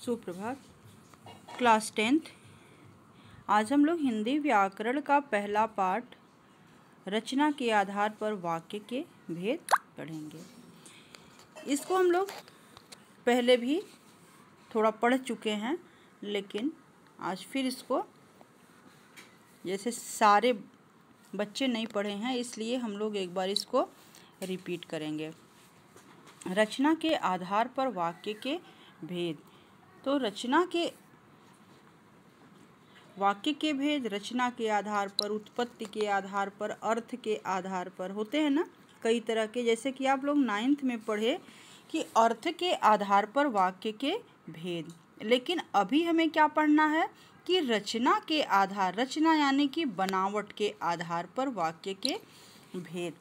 सुप्रभात। Class 10th। आज हम लोग हिंदी व्याकरण का पहला पाठ रचना के आधार पर वाक्य के भेद पढ़ेंगे। इसको हम लोग पहले भी थोड़ा पढ़ चुके हैं, लेकिन आज फिर इसको जैसे सारे बच्चे नहीं पढ़े हैं, इसलिए हम लोग एक बार इसको रिपीट करेंगे। रचना के आधार पर वाक्य के भेद। तो वाक्य के भेद रचना के आधार पर, उत्पत्ति के आधार पर, अर्थ के आधार पर होते हैं ना, कई तरह के। जैसे कि आप लोग 9th में पढ़े कि अर्थ के आधार पर वाक्य के भेद। लेकिन अभी हमें क्या पढ़ना है कि रचना के आधार, रचना यानी कि बनावट के आधार पर वाक्य के भेद।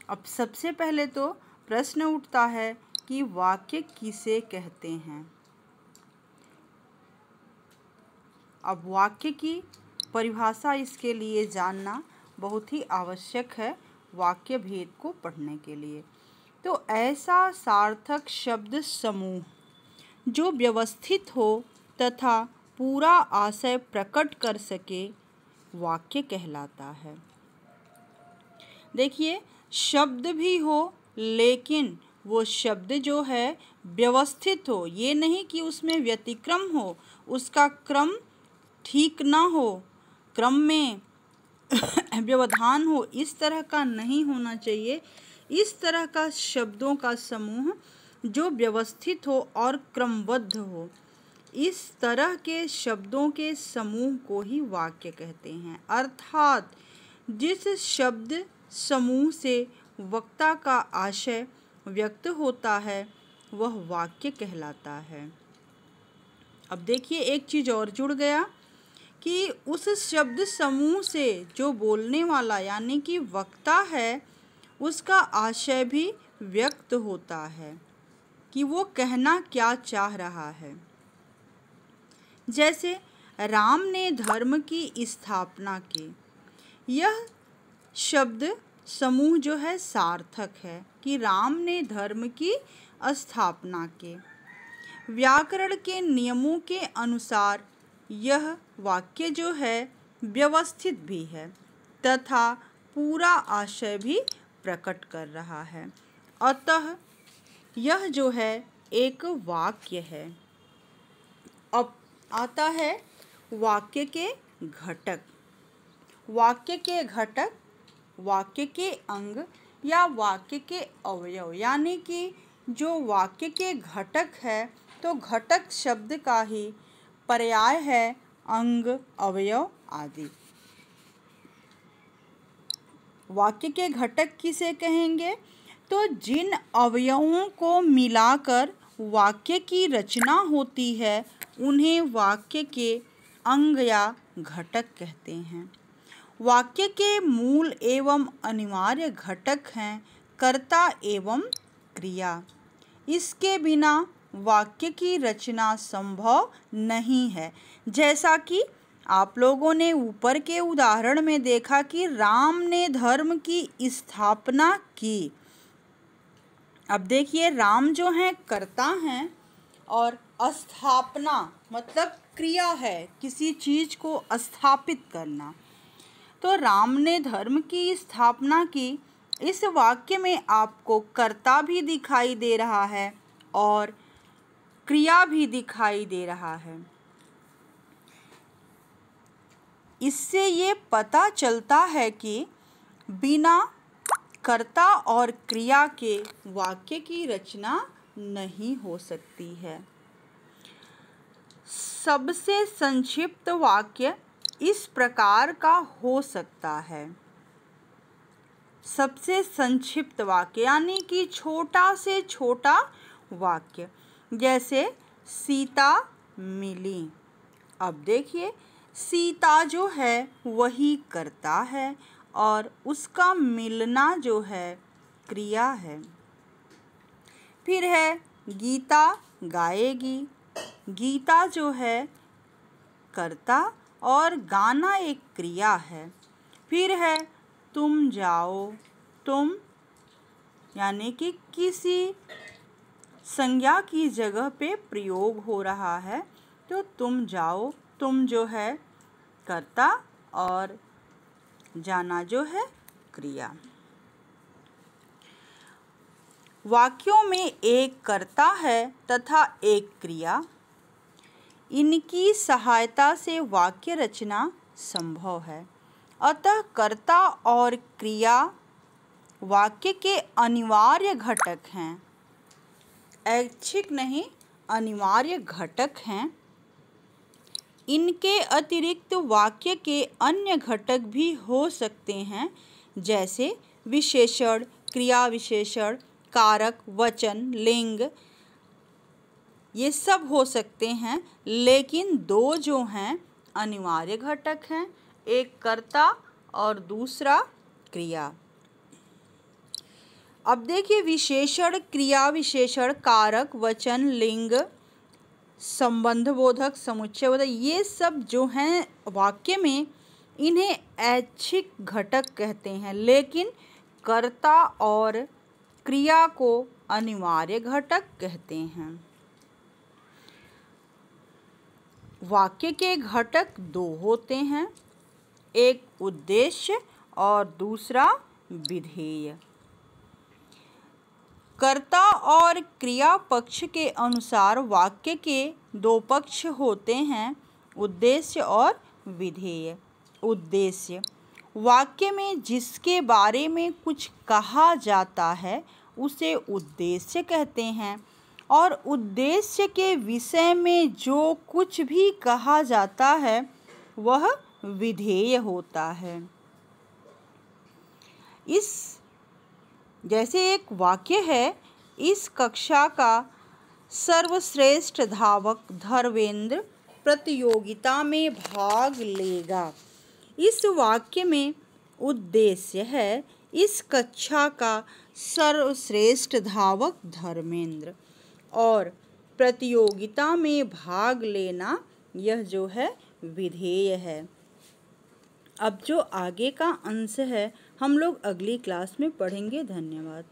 अब सबसे पहले तो प्रश्न उठता है कि वाक्य किसे कहते हैं। अब वाक्य की परिभाषा इसके लिए जानना बहुत ही आवश्यक है वाक्य भेद को पढ़ने के लिए। तो ऐसा सार्थक शब्द समूह जो व्यवस्थित हो तथा पूरा आशय प्रकट कर सके वाक्य कहलाता है। देखिए, शब्द भी हो लेकिन वो शब्द जो है व्यवस्थित हो, ये नहीं कि उसमें व्यतिक्रम हो, उसका क्रम ठीक ना हो, क्रम में व्यवधान हो, इस तरह का नहीं होना चाहिए। इस तरह का शब्दों का समूह जो व्यवस्थित हो और क्रमबद्ध हो, इस तरह के शब्दों के समूह को ही वाक्य कहते हैं। अर्थात जिस शब्द समूह से वक्ता का आशय व्यक्त होता है वह वाक्य कहलाता है। अब देखिए, एक चीज़ और जुड़ गया कि उस शब्द समूह से जो बोलने वाला यानी कि वक्ता है, उसका आशय भी व्यक्त होता है कि वो कहना क्या चाह रहा है। जैसे राम ने धर्म की स्थापना की, यह शब्द समूह जो है सार्थक है कि राम ने धर्म की स्थापना की। व्याकरण के नियमों के अनुसार यह वाक्य जो है व्यवस्थित भी है तथा पूरा आशय भी प्रकट कर रहा है। अतः यह जो है एक वाक्य है। अब आता है वाक्य के घटक। वाक्य के घटक वाक्य के अंग या वाक्य के अवयव, यानी कि जो वाक्य के घटक है तो घटक शब्द का ही पर्याय है अंग, अवयव आदि। वाक्य के घटक किसे कहेंगे? तो जिन अवयवों को मिलाकर वाक्य की रचना होती है उन्हें वाक्य के अंग या घटक कहते हैं। वाक्य के मूल एवं अनिवार्य घटक हैं कर्ता एवं क्रिया। इसके बिना वाक्य की रचना संभव नहीं है। जैसा कि आप लोगों ने ऊपर के उदाहरण में देखा कि राम ने धर्म की स्थापना की। अब देखिए, राम जो हैं कर्ता हैं और स्थापना मतलब क्रिया है, किसी चीज़ को स्थापित करना। तो राम ने धर्म की स्थापना की, इस वाक्य में आपको कर्ता भी दिखाई दे रहा है और क्रिया भी दिखाई दे रहा है। इससे ये पता चलता है कि बिना कर्ता और क्रिया के वाक्य की रचना नहीं हो सकती है। सबसे संक्षिप्त वाक्य इस प्रकार का हो सकता है। सबसे संक्षिप्त वाक्य यानी कि छोटा से छोटा वाक्य, जैसे सीता मिली। अब देखिए, सीता जो है वही कर्ता है और उसका मिलना जो है क्रिया है। फिर है गीता गाएगी। गीता जो है कर्ता और गाना एक क्रिया है। फिर है तुम जाओ। तुम यानी कि किसी संज्ञा की जगह पे प्रयोग हो रहा है। तो तुम जाओ, तुम जो है कर्ता और जाना जो है क्रिया। वाक्यों में एक कर्ता है तथा एक क्रिया। इनकी सहायता से वाक्य रचना संभव है। अतः कर्ता और क्रिया वाक्य के अनिवार्य घटक हैं, ऐच्छिक नहीं, अनिवार्य घटक हैं। इनके अतिरिक्त वाक्य के अन्य घटक भी हो सकते हैं, जैसे विशेषण, क्रिया विशेषण, कारक, वचन, लिंग, ये सब हो सकते हैं। लेकिन दो जो हैं अनिवार्य घटक हैं, एक कर्ता और दूसरा क्रिया। अब देखिए, विशेषण, क्रिया विशेषण, कारक, वचन, लिंग, संबंध बोधक, समुच्चय बोधक, ये सब जो हैं वाक्य में, इन्हें ऐच्छिक घटक कहते हैं। लेकिन कर्ता और क्रिया को अनिवार्य घटक कहते हैं। वाक्य के घटक दो होते हैं, एक उद्देश्य और दूसरा विधेय। कर्ता और क्रिया पक्ष के अनुसार वाक्य के दो पक्ष होते हैं, उद्देश्य और विधेय। उद्देश्य, वाक्य में जिसके बारे में कुछ कहा जाता है उसे उद्देश्य कहते हैं, और उद्देश्य के विषय में जो कुछ भी कहा जाता है वह विधेय होता है। जैसे एक वाक्य है, इस कक्षा का सर्वश्रेष्ठ धावक धर्मेंद्र प्रतियोगिता में भाग लेगा। इस वाक्य में उद्देश्य है, इस कक्षा का सर्वश्रेष्ठ धावक धर्मेंद्र, और प्रतियोगिता में भाग लेना यह जो है विधेय है। अब जो आगे का अंश है हम लोग अगली क्लास में पढ़ेंगे। धन्यवाद।